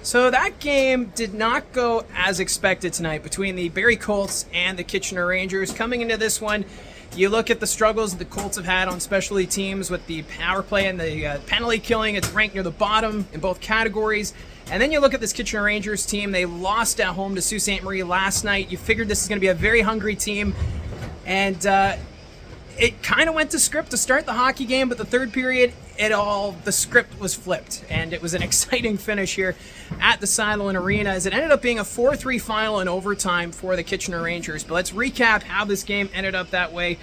So that game did not go as expected tonight between the Barrie Colts and the Kitchener Rangers. Coming into this one, you look at the struggles the Colts have had on specialty teams with the power play and the penalty killing. It's ranked near the bottom in both categories. And then you look at this Kitchener Rangers team. They lost at home to Sault Ste. Marie last night. You figured this is going to be a very hungry team. And it kind of went to script to start the hockey game, but the third period, the script was flipped, and it was an exciting finish here at the Sideline Arena as it ended up being a 4-3 final in overtime for the Kitchener Rangers. But let's recap how this game ended up that way,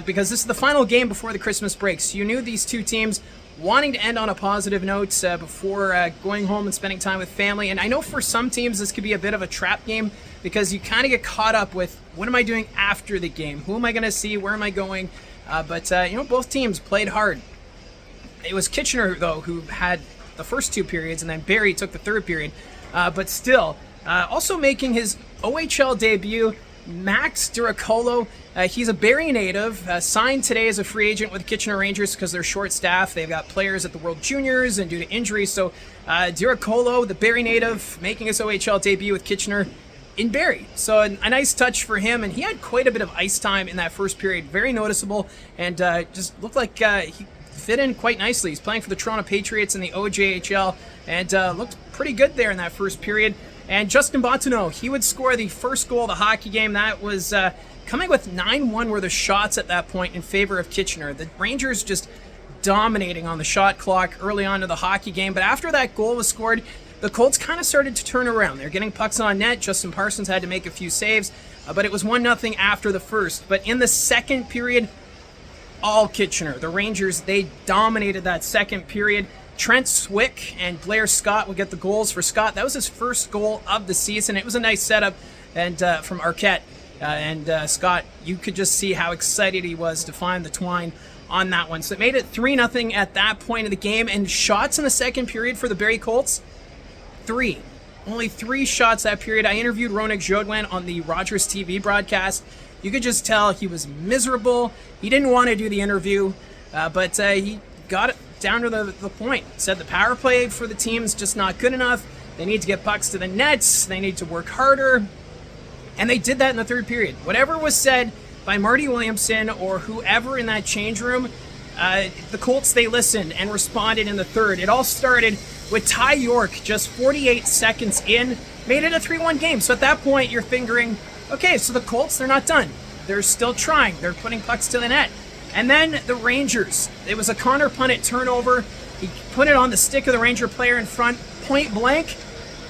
because this is the final game before the Christmas break. So you knew these two teams wanting to end on a positive note before going home and spending time with family. And I know for some teams this could be a bit of a trap game because you kind of get caught up with what am I doing after the game? Who am I going to see? Where am I going? But both teams played hard. It was Kitchener, though, who had the first two periods, and then Barrie took the third period. But still, also making his OHL debut, Max Duracolo. He's a Barrie native, signed today as a free agent with the Kitchener Rangers because they're short-staffed. They've got players at the World Juniors and due to injuries. So Duracolo, the Barrie native, making his OHL debut with Kitchener in Barrie. So a nice touch for him, and he had quite a bit of ice time in that first period. Very noticeable, and just looked like he fit in quite nicely. He's playing for the Toronto Patriots in the OJHL, and looked pretty good there in that first period. And Justin Bottineau, he would score the first goal of the hockey game. That was coming with 9-1 were the shots at that point in favor of Kitchener. The Rangers just dominating on the shot clock early on in the hockey game. But after that goal was scored, the Colts kind of started to turn around. They're getting pucks on net. Justin Parsons had to make a few saves, but it was 1-0 after the first. But in the second period, all Kitchener. The Rangers, they dominated that second period. Trent Swick and Blair Scott would get the goals for Scott. That was his first goal of the season. It was a nice setup and from Arquette. Scott, you could just see how excited he was to find the twine on that one. So it made it 3-0 at that point of the game. And shots in the second period for the Barrie Colts, 3. Only 3 shots that period. I interviewed Ronak Jodwan on the Rogers TV broadcast. You could just tell he was miserable. He didn't want to do the interview, but he got it down to the point. Said the power play for the team is just not good enough. They need to get pucks to the nets. They need to work harder. And they did that in the third period. Whatever was said by Marty Williamson or whoever in that change room, the Colts, they listened and responded in the third. It all started with Ty York just 48 seconds in, made it a 3-1 game. So at that point, you're figuring, okay, so the Colts, they're not done. They're still trying. They're putting pucks to the net. And then the Rangers, it was a Connor Punnett turnover. He put it on the stick of the Ranger player in front, point blank,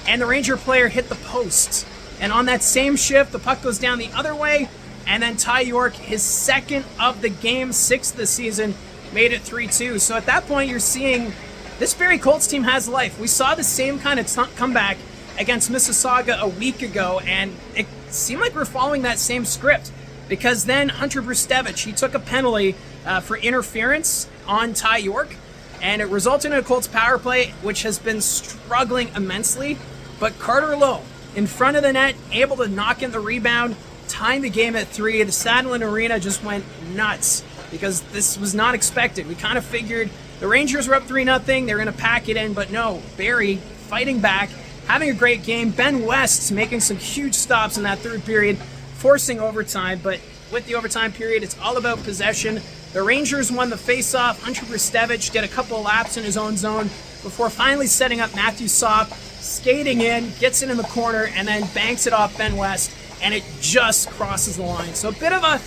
and the Ranger player hit the post. And on that same shift, the puck goes down the other way, and then Ty York, his second of the game, 6th of the season, made it 3-2. So at that point, you're seeing this Barrie Colts team has life. We saw the same kind of comeback against Mississauga a week ago, and it seemed like we're following that same script because then Hunter Brustevich, he took a penalty for interference on Ty York, and it resulted in a Colts power play, which has been struggling immensely. But Carter Lowe, in front of the net, able to knock in the rebound, tying the game at 3. The Sideline Arena just went nuts because this was not expected. We kind of figured the Rangers were up 3-0, they were going to pack it in, but no, Barrie fighting back, having a great game. Ben West making some huge stops in that third period, forcing overtime, but with the overtime period, it's all about possession. The Rangers won the face-off. Hunter Brustevich did a couple of laps in his own zone before finally setting up Matthew Sopp, skating in, gets it in the corner, and then banks it off Ben West, and it just crosses the line. So a bit of a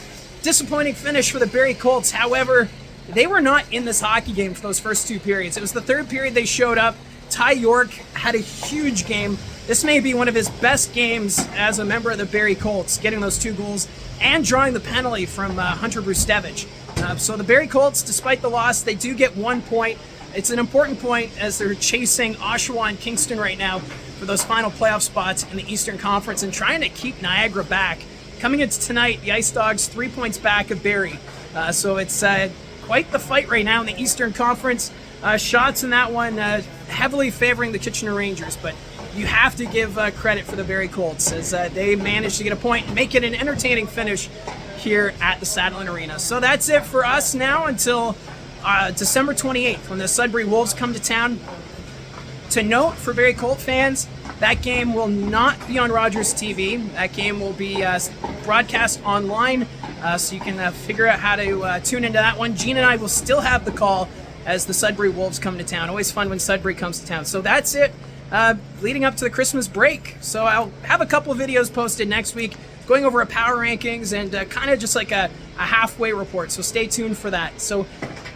disappointing finish for the Barrie Colts. However, they were not in this hockey game for those first 2 periods. It was the third period they showed up. Ty York had a huge game. This may be one of his best games as a member of the Barrie Colts, getting those 2 goals and drawing the penalty from Hunter Brustevich. So the Barrie Colts, despite the loss, they do get 1 point. It's an important point as they're chasing Oshawa and Kingston right now for those final playoff spots in the Eastern Conference and trying to keep Niagara back. Coming into tonight, the Ice Dogs 3 points back of Barrie. So it's quite the fight right now in the Eastern Conference. Shots in that one heavily favoring the Kitchener Rangers, but you have to give credit for the Barrie Colts as they managed to get a point and make it an entertaining finish here at the Sideline Arena. So that's it for us now until December 28th when the Sudbury Wolves come to town To note for Barrie Colt fans, that game will not be on Rogers TV. That game will be broadcast online, so you can figure out how to tune into that one. Gene and I will still have the call as the Sudbury Wolves come to town. Always fun when Sudbury comes to town. So that's it leading up to the Christmas break. So I'll have a couple of videos posted next week going over a power rankings and kind of just like a halfway report. So stay tuned for that. So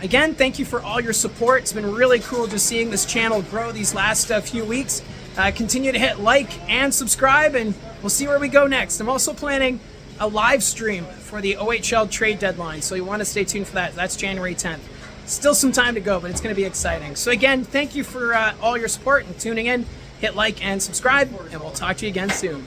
again, thank you for all your support. It's been really cool just seeing this channel grow these last few weeks. Continue to hit like and subscribe, and we'll see where we go next. I'm also planning a live stream for the OHL trade deadline, so you want to stay tuned for that. That's January 10th. Still some time to go, but it's going to be exciting. So again, thank you for all your support and tuning in. Hit like and subscribe, and we'll talk to you again soon.